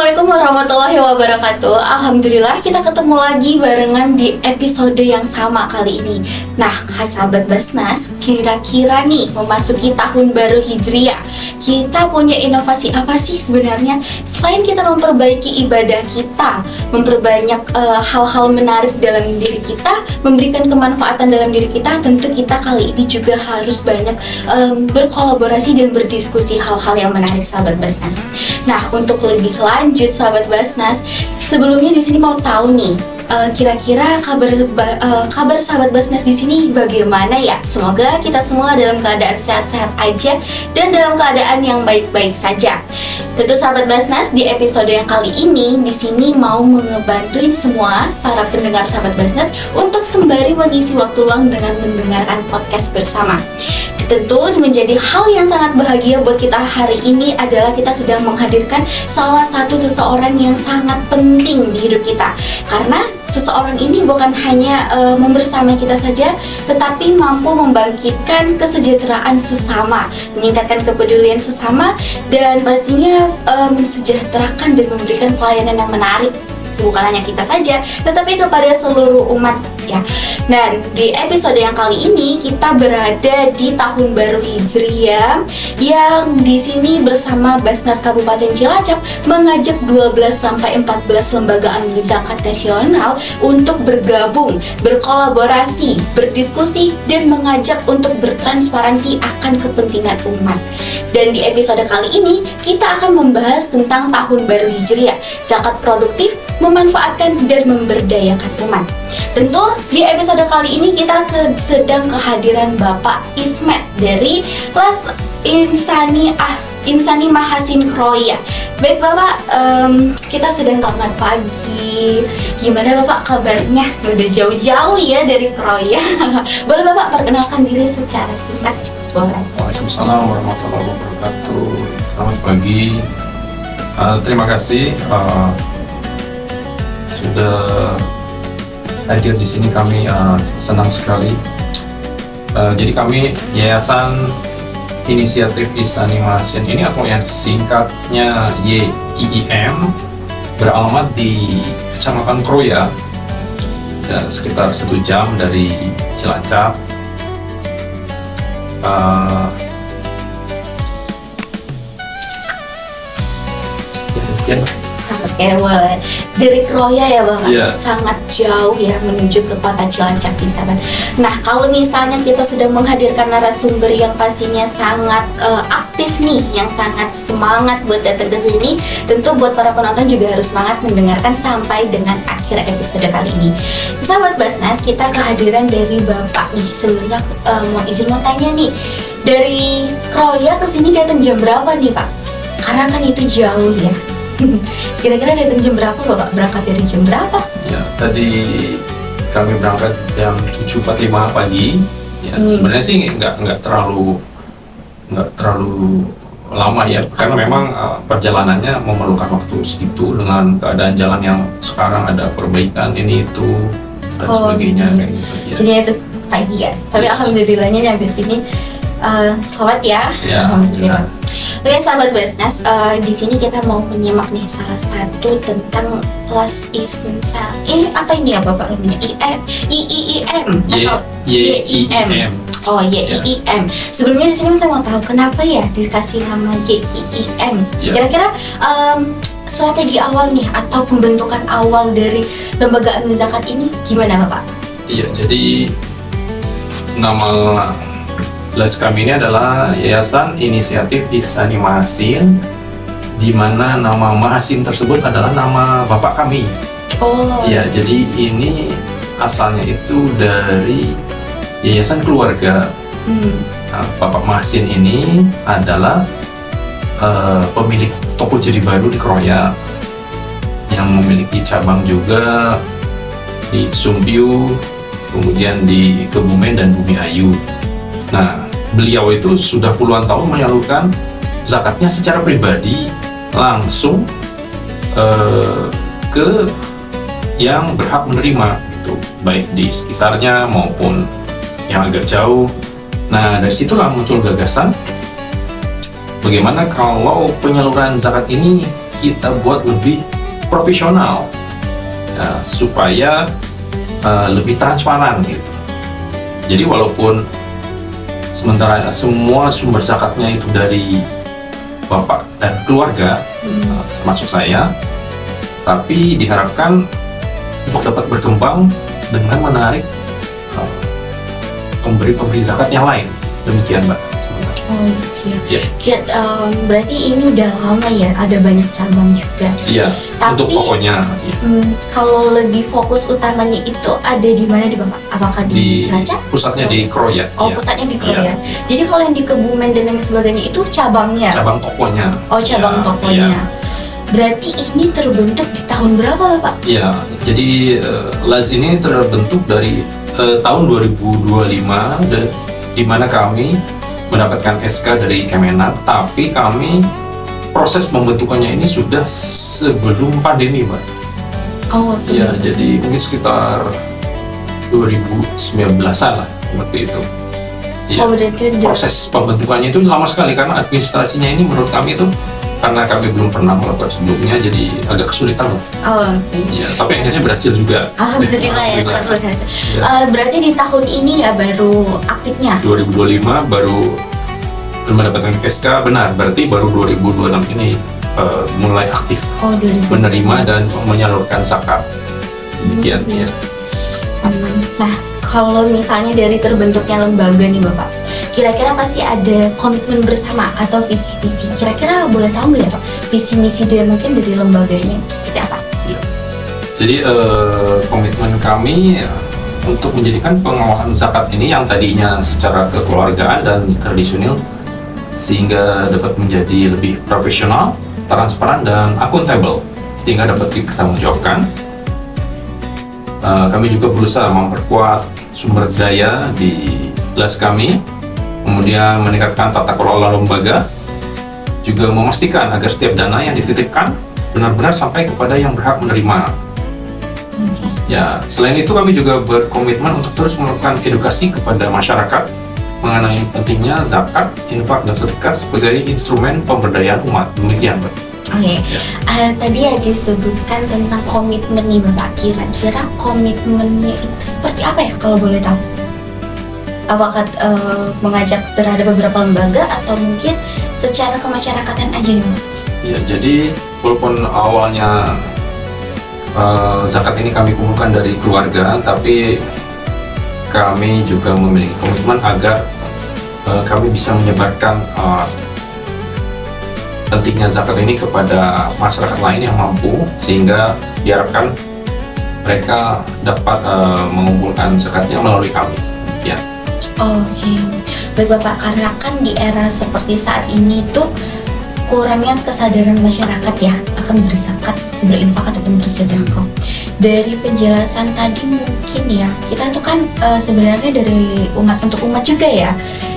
Assalamualaikum warahmatullahi wabarakatuh. Alhamdulillah kita ketemu lagi barengan di episode yang sama kali ini. Nah, sahabat Basnas, kira-kira nih memasuki tahun baru Hijriah, kita punya inovasi apa sih sebenarnya? Selain kita memperbaiki ibadah kita, memperbanyak hal-hal menarik dalam diri kita, memberikan kemanfaatan dalam diri kita, tentu kita kali ini juga harus banyak berkolaborasi dan berdiskusi hal-hal yang menarik, sahabat Basnas. Nah, untuk lebih lanjut sahabat Basnas, sebelumnya di sini mau tahu nih, kira-kira kabar sahabat Basnas di sini bagaimana ya? Semoga kita semua dalam keadaan sehat-sehat aja dan dalam keadaan yang baik-baik saja. Tentu sahabat Basnas, di episode yang kali ini di sini mau ngebantuin semua para pendengar sahabat Basnas untuk sembari mengisi waktu luang dengan mendengarkan podcast bersama. Tentu menjadi hal yang sangat bahagia buat kita hari ini adalah kita sedang menghadirkan salah satu seseorang yang sangat penting di hidup kita. Karena seseorang ini bukan hanya membersamai kita saja, tetapi mampu membangkitkan kesejahteraan sesama, meningkatkan kepedulian sesama, dan pastinya mensejahterakan dan memberikan pelayanan yang menarik. Bukan hanya kita saja, tetapi kepada seluruh umat ya. Dan di episode yang kali ini kita berada di tahun baru Hijriah yang di sini bersama Basnas Kabupaten Cilacap mengajak 12 sampai 14 lembaga amil zakat nasional untuk bergabung, berkolaborasi, berdiskusi dan mengajak untuk bertransparansi akan kepentingan umat. Dan di episode kali ini kita akan membahas tentang tahun baru Hijriah, zakat produktif, memanfaatkan dan memberdayakan umat. Tentu di episode kali ini kita sedang kehadiran Bapak Ismet dari kelas Insani Mahasin Kroya. Baik Bapak, kita sedang selamat pagi. Gimana Bapak kabarnya? Udah jauh-jauh ya dari Kroya. Boleh Bapak perkenalkan diri secara singkat? Boleh. Waalaikumsalam warahmatullahi wabarakatuh. Selamat pagi. Terima kasih sudah hadir di sini. Kami senang sekali. Jadi kami Yayasan Inisiatif Insani Mahasin ini, atau yang singkatnya YIIM, beralamat di Kecamatan Kroya, sekitar 1 jam dari Cilacap. Oke, boleh. Dari Kroya ya Bapak, Yeah. Sangat jauh ya menuju ke kota Cilacap di sana. Nah, kalau misalnya kita sedang menghadirkan narasumber yang pastinya sangat aktif nih, yang sangat semangat buat datang ke sini, tentu buat para penonton juga harus semangat mendengarkan sampai dengan akhir episode kali ini. Sahabat Basnas, kita kehadiran dari Bapak nih. Sebelumnya mau tanya nih, dari Kroya ke sini datang jam berapa nih Pak? Karena kan itu jauh ya. Kira-kira datang jam berapa Bapak? Berangkat dari jam berapa? Ya, tadi kami berangkat jam 7.45 pagi. Ya, sebenarnya sih nggak terlalu lama ya, karena memang perjalanannya memerlukan waktu segitu dengan keadaan jalan yang sekarang ada perbaikan ini itu dan sebagainya kayak gitu. Ya. Jadi itu pagi ya. Tapi alhamdulillahnya nyampe sini selamat ya. Ya, Alhamdulillah. Oke sahabat Basnas, di sini kita mau menyimak nih salah satu tentang kelas apa ini ya Bapak namanya? YIIM atau YIM? Oh YIIM. Sebelumnya di sini saya mau tahu kenapa ya dikasih nama YIIM? Kira-kira strategi awal nih atau pembentukan awal dari lembaga amil zakat ini gimana Bapak? Iya, jadi nama les kami ini adalah Yayasan Inisiatif Insani Mahasin, di mana nama Mahasin tersebut adalah nama bapak kami. Oh. Ya, jadi ini asalnya itu dari yayasan keluarga. Nah, Bapak Mahasin ini adalah pemilik toko Jadi Baru di Kroya, yang memiliki cabang juga di Sumpiu, kemudian di Kebumen dan Bumi Ayu. Nah, beliau itu sudah puluhan tahun menyalurkan zakatnya secara pribadi langsung ke yang berhak menerima, itu baik di sekitarnya maupun yang agak jauh. Nah, dari situlah muncul gagasan bagaimana kalau penyaluran zakat ini kita buat lebih profesional, ya, supaya lebih transparan gitu. Jadi walaupun sementara semua sumber zakatnya itu dari bapak dan keluarga, termasuk saya, tapi diharapkan untuk dapat berkembang dengan menarik pemberi zakat yang lain. Demikian, Mbak. Oh iya. Ya. Berarti ini udah lama ya, ada banyak cabang juga. Iya, Tapi, untuk pokoknya. Ya. Kalau lebih fokus utamanya itu ada di mana di Bapak? Apakah di Cilacap? Pusatnya di Kroya. Oh, ya. pusatnya di Kroya. Iya. Jadi kalau yang di Kebumen dan lain sebagainya itu cabangnya? Cabang tokonya. Oh, cabang Ya, tokonya. iya. Berarti ini terbentuk di tahun berapa, Pak? Iya, jadi LAS ini terbentuk dari tahun 2025, di mana kami mendapatkan SK dari Kemenag, tapi kami proses pembentukannya ini sudah sebelum pandemi, Mbak. Oh, Iya, jadi mungkin sekitar 2019-an lah, seperti itu. Iya. Oh, berarti Proses pembentukannya itu lama sekali karena administrasinya ini menurut kami itu karena kami belum pernah melakukan sebelumnya, jadi agak kesulitan lah. Oh, oke. Iya, tapi akhirnya berhasil juga. Alhamdulillah ya, sangat berhasil. Ya. Berarti di tahun ini ya baru aktifnya? 2025 baru mendapatkan SK, benar, berarti baru 2026 ini mulai aktif Oh, 2000. menerima dan menyalurkan zakat. Demikian ya. Nah, kalau misalnya dari terbentuknya lembaga nih Bapak, kira-kira pasti ada komitmen bersama atau visi-visi. Kira-kira boleh tahu nggak ya Pak, visi-misi dia mungkin dari lembaganya seperti apa? Jadi komitmen kami untuk menjadikan pengelolaan zakat ini yang tadinya secara kekeluargaan dan tradisional sehingga dapat menjadi lebih profesional, transparan dan akuntabel sehingga dapat dipertanggungjawabkan. Kami juga berusaha memperkuat sumber daya di LAS kami, kemudian meningkatkan tata kelola lembaga, juga memastikan agar setiap dana yang dititipkan benar-benar sampai kepada yang berhak menerima. Ya, selain itu kami juga berkomitmen untuk terus melakukan edukasi kepada masyarakat mengenai pentingnya zakat, infak, dan sedekah sebagai instrumen pemberdayaan umat. Demikian, Pak. Oke. Tadi ya disebutkan tentang komitmen nih Bapak. Kira-kira komitmennya itu seperti apa ya kalau boleh tahu? Apakah mengajak terhadap beberapa lembaga atau mungkin secara kemasyarakatan aja nih Bapak? Ya, jadi walaupun awalnya zakat ini kami kumpulkan dari keluarga, tapi kami juga memiliki komitmen agar kami bisa menyebarkan pentingnya zakat ini kepada masyarakat lain yang mampu, sehingga diharapkan mereka dapat mengumpulkan zakatnya melalui kami. Ya. Oke. Baik Bapak, karena kan di era seperti saat ini tuh kurangnya kesadaran masyarakat ya akan berzakat, berinfak ataupun bersedekah. Dari penjelasan tadi mungkin ya, kita tuh kan sebenarnya dari umat untuk umat juga ya.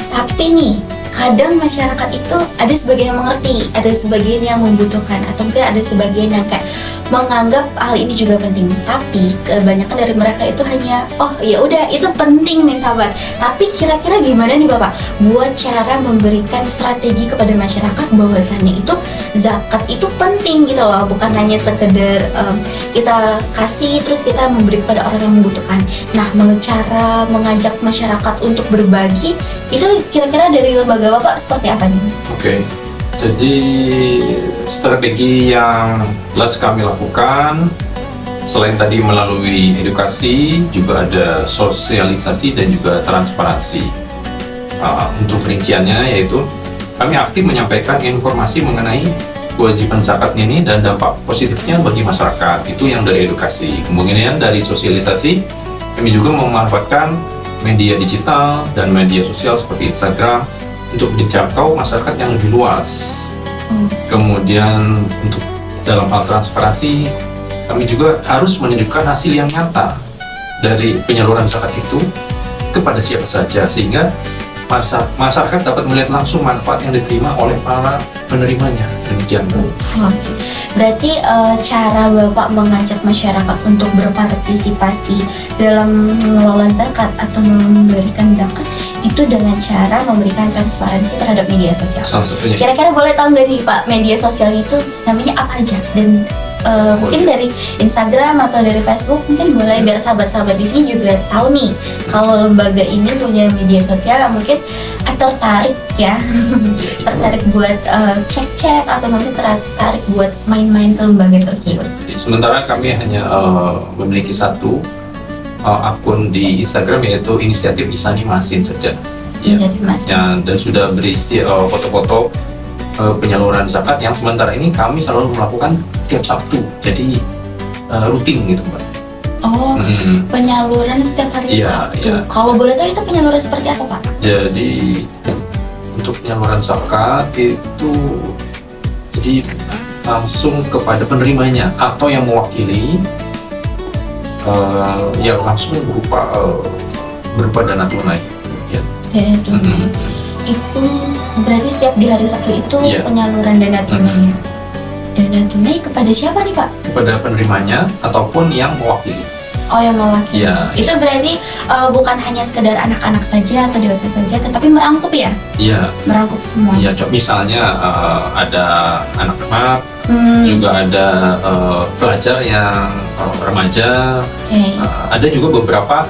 Tapi nih, kadang masyarakat itu ada sebagian yang mengerti, ada sebagian yang membutuhkan, atau mungkin ada sebagian yang kayak menganggap hal ini juga penting. Tapi kebanyakan dari mereka itu hanya, oh ya udah itu penting nih sahabat. Tapi kira-kira gimana nih Bapak buat cara memberikan strategi kepada masyarakat bahwasannya itu zakat itu penting gitu loh, bukan hanya sekedar kita kasih terus kita memberi kepada orang yang membutuhkan. Nah, cara mengajak masyarakat untuk berbagi itu kira-kira dari lembaga Bapak seperti apa nih? Oke. Jadi strategi yang LAS kami lakukan selain tadi melalui edukasi, juga ada sosialisasi dan juga transparansi. Untuk rinciannya yaitu kami aktif menyampaikan informasi mengenai kewajiban zakat ini dan dampak positifnya bagi masyarakat. Itu yang dari edukasi. Kemudian dari sosialisasi kami juga memanfaatkan media digital dan media sosial seperti Instagram untuk menjangkau masyarakat yang lebih luas. Kemudian untuk dalam hal transparansi, kami juga harus menunjukkan hasil yang nyata dari penyaluran zakat itu kepada siapa saja, sehingga masyarakat dapat melihat langsung manfaat yang diterima oleh para penerimanya. Demikian. Oke. Berarti cara Bapak mengajak masyarakat untuk berpartisipasi dalam mengelola zakat atau memberikan zakat itu dengan cara memberikan transparansi terhadap media sosial. Salah satunya. Kira-kira boleh tahu nggak nih Pak, media sosial itu namanya apa aja? Dan mungkin dari Instagram atau dari Facebook mungkin boleh, biar sahabat-sahabat di sini juga tahu nih kalau lembaga ini punya media sosial yang mungkin tertarik ya, tertarik buat cek-cek atau mungkin tertarik buat main-main ke lembaga tersebut. Sementara kami hanya memiliki satu akun di Instagram, yaitu Inisiatif Ihsani Mahsin saja. Inisiatif Mahsin. Ya, dan sudah berisi foto-foto penyaluran zakat yang sementara ini kami selalu melakukan tiap Sabtu, jadi rutin gitu Mbak. Oh, penyaluran setiap hari Iya, Sabtu. iya. Kalau boleh tahu itu penyaluran seperti apa Pak? Jadi untuk penyaluran zakat itu jadi langsung kepada penerimanya atau yang mewakili, yang langsung berupa dana tunai. Ya. Dana tunai. Itu berarti setiap di hari Sabtu itu Iya. penyaluran dana tunainya. Dana tunai kepada siapa nih Pak? Kepada penerimanya ataupun yang mewakili. Oh, yang mewakili. Iya, Itu berarti bukan hanya sekedar anak-anak saja atau dewasa saja, tetapi merangkup ya? Iya, Merangkup semua. iya. Misalnya ada anak-anak, juga ada pelajar yang remaja, Oke. ada juga beberapa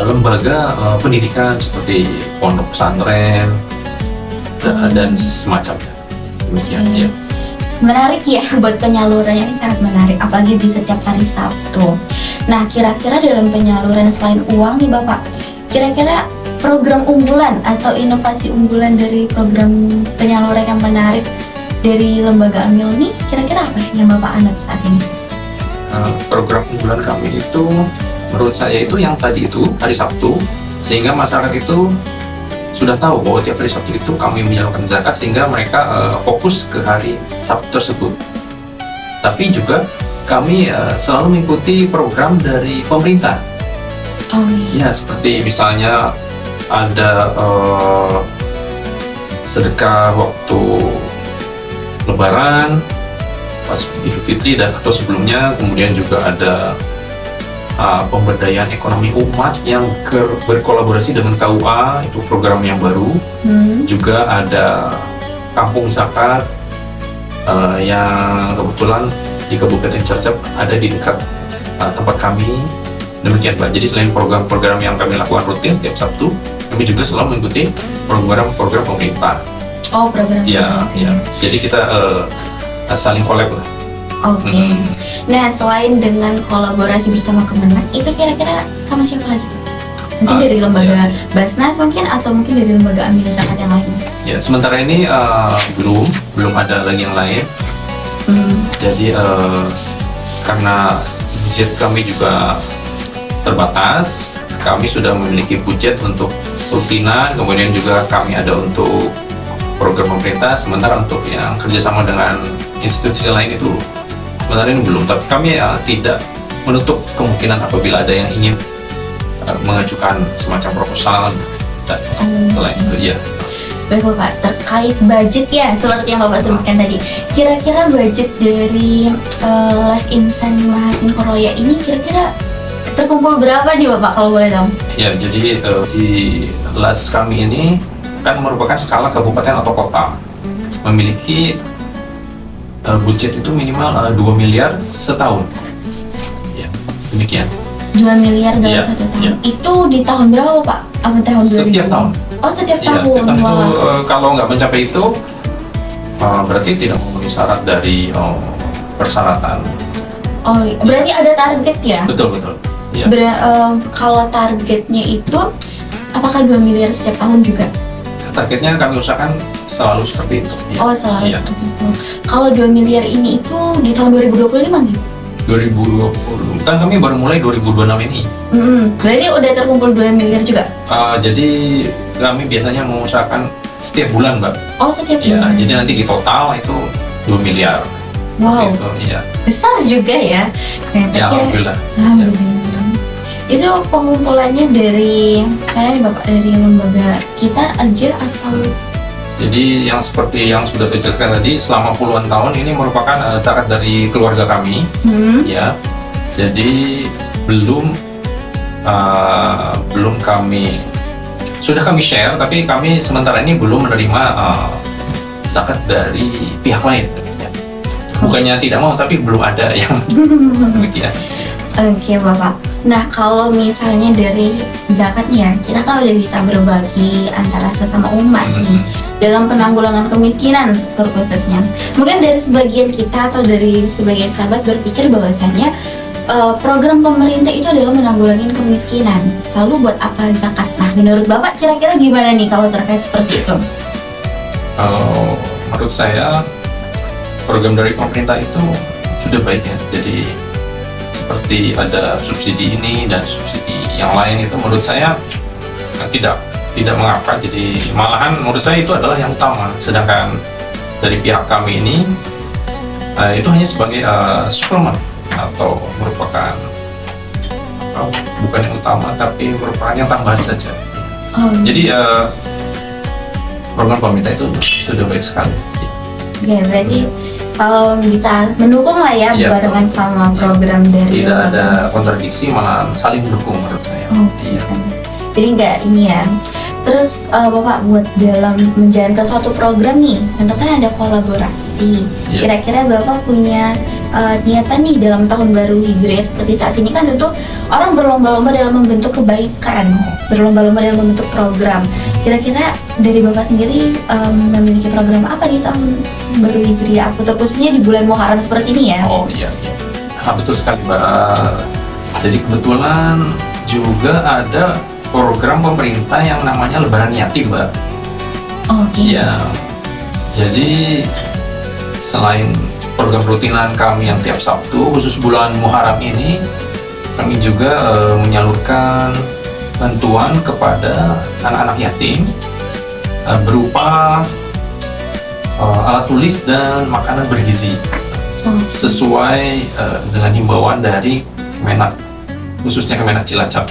lembaga pendidikan seperti pondok pesantren dan semacamnya. Demikian Oke. ya. Menarik ya, buat penyalurannya ini sangat menarik, apalagi di setiap hari Sabtu. Nah, kira-kira dalam penyaluran selain uang nih Bapak, kira-kira program unggulan atau inovasi unggulan dari program penyaluran yang menarik dari lembaga Amil nih, kira-kira apa yang Bapak anut saat ini? Program unggulan kami itu menurut saya itu yang tadi itu hari Sabtu, sehingga masyarakat itu sudah tahu bahwa tiap hari Sabtu itu kami menyalurkan zakat, sehingga mereka fokus ke hari Sabtu tersebut. Tapi juga kami selalu mengikuti program dari pemerintah. Oh iya. Ya, seperti misalnya ada sedekah waktu Lebaran, pas Idul Fitri dan atau sebelumnya. Kemudian juga ada pemberdayaan ekonomi umat yang berkolaborasi dengan KUA, itu program yang baru. Juga ada kampung zakat yang kebetulan di Kabupaten Cilacap ada di dekat tempat kami. Demikian Pak. Jadi selain program-program yang kami lakukan rutin setiap Sabtu, kami juga selalu mengikuti program-program pemerintah. Oh, program. Ya, ya. Jadi kita saling collab lah. Oke. Nah, selain dengan kolaborasi bersama Kemenang, itu kira-kira sama siapa lagi? Mungkin dari lembaga Basnas mungkin, atau mungkin dari lembaga Amil Zakat yang lain? Ya, sementara ini belum ada lagi yang lain. Jadi karena budget kami juga terbatas, kami sudah memiliki budget untuk rutinan, kemudian juga kami ada untuk program pemerintah. Sementara untuk yang kerjasama dengan institusi lain itu sebenarnya ini belum, tapi kami tidak menutup kemungkinan apabila ada yang ingin mengajukan semacam proposal dan selain itu ya. Baik Bapak, terkait budget ya, seperti yang Bapak sebutkan tadi, kira-kira budget dari Les Ihsani Mahsin Koroya ini kira-kira terkumpul berapa nih Bapak kalau boleh tahu? Ya, jadi di LAS kami ini kan merupakan skala kabupaten atau kota, memiliki budget itu minimal 2 miliar setahun. Ya, demikian. 2 miliar dalam Iya, satu tahun. iya. Itu di tahun berapa Pak? Apa tahun 2000? Setiap tahun. Oh, setiap Ya, tahun. setiap tahun itu Wah. kalau nggak mencapai itu berarti tidak memenuhi syarat dari persyaratan. Oh, berarti ada target ya? Betul. Ya. Kalau targetnya itu apakah 2 miliar setiap tahun juga? Targetnya kami usahakan selalu seperti itu. Ya. Oh, selalu Iya. seperti itu. Kalau 2 miliar ini itu di tahun 2025 nih? 2020 kan kami baru mulai 2026 ini. Berarti udah terkumpul 2 miliar juga? Jadi kami biasanya mengusahakan setiap bulan, Mbak. Oh, setiap Ya, bulan? jadi nanti di total itu 2 miliar. Wow, Gitu, iya. besar juga ya. Ternyata Ya, alhamdulillah. Alhamdulillah. Itu pengumpulannya dari mana nih Bapak? Dari lembaga sekitar aja atau? Jadi yang seperti yang sudah saya jelaskan tadi, selama puluhan tahun ini merupakan zakat dari keluarga kami, ya. Jadi belum kami sudah kami share, tapi kami sementara ini belum menerima zakat dari pihak lain. Bukannya tidak mau, tapi belum ada yang demikian. Oke Bapak. Nah kalau misalnya dari zakat nih ya, kita kan udah bisa berbagi antara sesama umat nih dalam penanggulangan kemiskinan terkhususnya. Mungkin dari sebagian kita atau dari sebagian sahabat berpikir bahwasannya program pemerintah itu adalah menanggulangi kemiskinan. Lalu buat apa zakat? Nah menurut Bapak kira-kira gimana nih kalau terkait seperti itu? Menurut saya program dari pemerintah itu sudah baik ya. Jadi seperti ada subsidi ini dan subsidi yang lain, itu menurut saya tidak mengapa. Jadi malahan menurut saya itu adalah yang utama. Sedangkan dari pihak kami ini itu hanya sebagai suplemen atau merupakan bukan yang utama, tapi merupakan yang tambahan saja. Jadi program pemerintah itu sudah baik sekali. Oke, berarti bisa mendukung lah ya, Iya, barengan sama program dari tidak ada kontradiksi, malah saling mendukung menurut saya. Iya. Jadi nggak ini ya. Terus Bapak buat dalam menjalankan suatu program nih, tentu kan ada kolaborasi. Iya. Kira-kira Bapak punya niatan nih dalam tahun baru Hijriah seperti saat ini kan tentu orang berlomba-lomba dalam membentuk kebaikan, berlomba-lomba dalam membentuk program. Kira-kira dari Bapak sendiri memiliki program apa di tahun baru Hijriah, aku terkhususnya di bulan Muharram seperti ini ya? Oh iya. Betul sekali Mbak. Jadi kebetulan juga ada program pemerintah yang namanya Lebaran Yatim Mbak. Oke. Ya, jadi selain program rutinan kami yang tiap Sabtu, khusus bulan Muharram ini, kami juga menyalurkan bantuan kepada anak-anak yatim berupa alat tulis dan makanan bergizi sesuai dengan himbauan dari Kemenak, khususnya Kemenak Cilacap.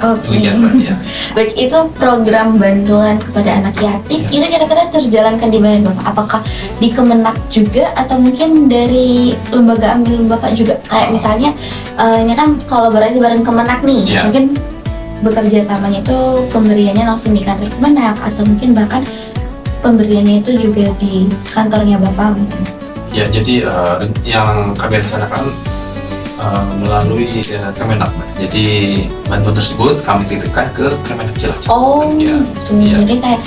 Oke. Demikian, Mbak, ya. Baik, itu program bantuan kepada anak yatim. Ya. Ini kira-kira terjalankan di mana Bapak? Apakah di Kemenak juga atau mungkin dari lembaga ambil Bapak juga? Kayak misalnya ini kan kolaborasi bareng Kemenak nih. Ya. Mungkin bekerja samanya itu pemberiannya langsung di kantor Kemenak atau mungkin bahkan pemberiannya itu juga di kantornya Bapak. Ya, jadi yang kami rencanakan melalui Kemenak. Jadi bantuan tersebut kami titipkan ke Kemenak Cilacap. Oh Ya. gitu, Ya. jadi kayak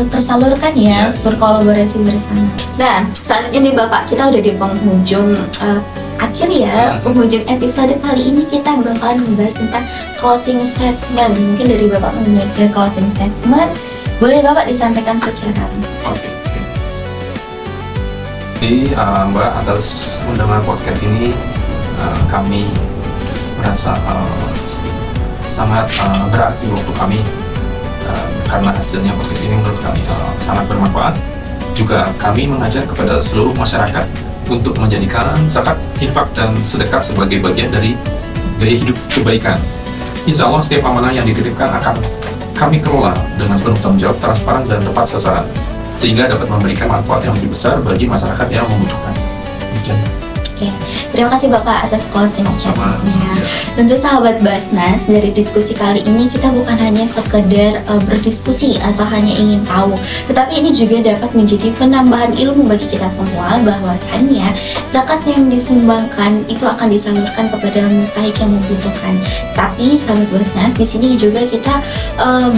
tersalurkan ya, Ya. berkolaborasi bersama. Nah, saat ini Bapak, kita udah di penghujung akhir ya, penghujung episode kali ini kita bakalan membahas tentang closing statement. Mungkin dari Bapak memiliki closing statement, boleh Bapak disampaikan secara langsung. Oke. Jadi Mbak, atas undangan podcast ini kami merasa sangat berarti waktu kami, karena hasilnya podcast ini menurut kami sangat bermanfaat. Juga kami mengajak kepada seluruh masyarakat untuk menjadikan zakat, infak, dan sedekah sebagai bagian dari gaya hidup kebaikan. Insya Allah setiap amanah yang dititipkan akan kami kelola dengan penuh tanggung jawab, transparan, dan tepat sasaran, sehingga dapat memberikan manfaat yang lebih besar bagi masyarakat yang membutuhkan. Demikian. Oke, terima kasih Bapak atas closing statement-nya. Ya. Tentu sahabat Basnas, dari diskusi kali ini kita bukan hanya sekedar berdiskusi atau hanya ingin tahu, tetapi ini juga dapat menjadi penambahan ilmu bagi kita semua bahwasannya zakat yang disumbangkan itu akan disalurkan kepada mustahik yang membutuhkan. Tapi sahabat Basnas, di sini juga kita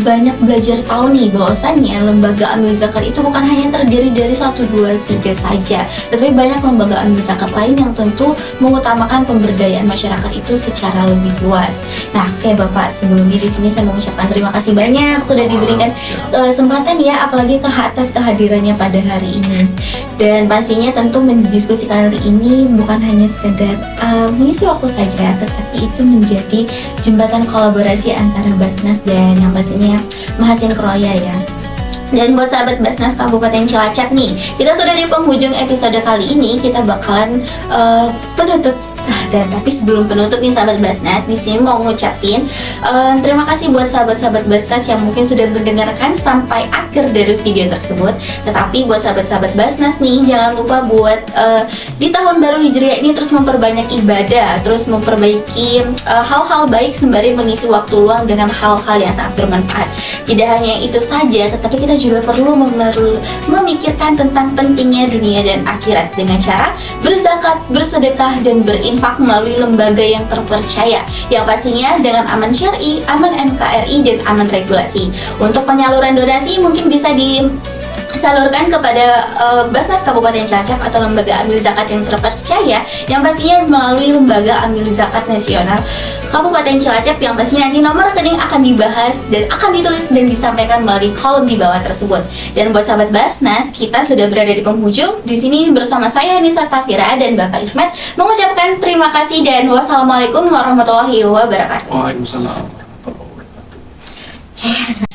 banyak belajar tahu nih bahwasannya lembaga amil zakat itu bukan hanya terdiri dari 1, 2, 3 saja, tetapi banyak lembaga amil zakat lain yang tentu mengutamakan pemberdayaan masyarakat itu secara lebih luas. Nah, oke Bapak, sebelumnya di sini saya mengucapkan terima kasih banyak sudah diberikan kesempatan ya, apalagi atas kehadirannya pada hari ini. Dan pastinya tentu diskusi kali ini bukan hanya sekedar mengisi waktu saja, tetapi itu menjadi jembatan kolaborasi antara Basnas dan yang pastinya Mahasin Kroya ya. Dan buat sahabat Basnas Kabupaten Cilacap nih, kita sudah di penghujung episode kali ini. Kita bakalan penutup Dan tapi sebelum penutup nih sahabat Basnas, di sini mau ngucapin terima kasih buat sahabat-sahabat Basnas yang mungkin sudah mendengarkan sampai akhir dari video tersebut. Tetapi buat sahabat-sahabat Basnas nih, jangan lupa buat di tahun baru Hijriah ini terus memperbanyak ibadah, terus memperbaiki hal-hal baik sembari mengisi waktu luang dengan hal-hal yang sangat bermanfaat. Tidak hanya itu saja, tetapi kita juga perlu memikirkan tentang pentingnya dunia dan akhirat dengan cara berzakat, bersedekah, dan berinfak melalui lembaga yang terpercaya, yang pastinya dengan aman syar'i, aman NKRI, dan aman regulasi. Untuk penyaluran donasi mungkin bisa disalurkan kepada Basnas Kabupaten Cilacap atau lembaga amil zakat yang terpercaya, yang pastinya melalui lembaga amil zakat nasional Kabupaten Cilacap, yang pastinya nanti nomor rekening akan dibahas dan akan ditulis dan disampaikan melalui kolom di bawah tersebut. Dan buat sahabat Basnas, kita sudah berada di penghujung. Di sini bersama saya Nisa Safira dan Bapak Ismet mengucapkan terima kasih dan wassalamualaikum warahmatullahi wabarakatuh. Waalaikumsalam warahmatullahi wabarakatuh.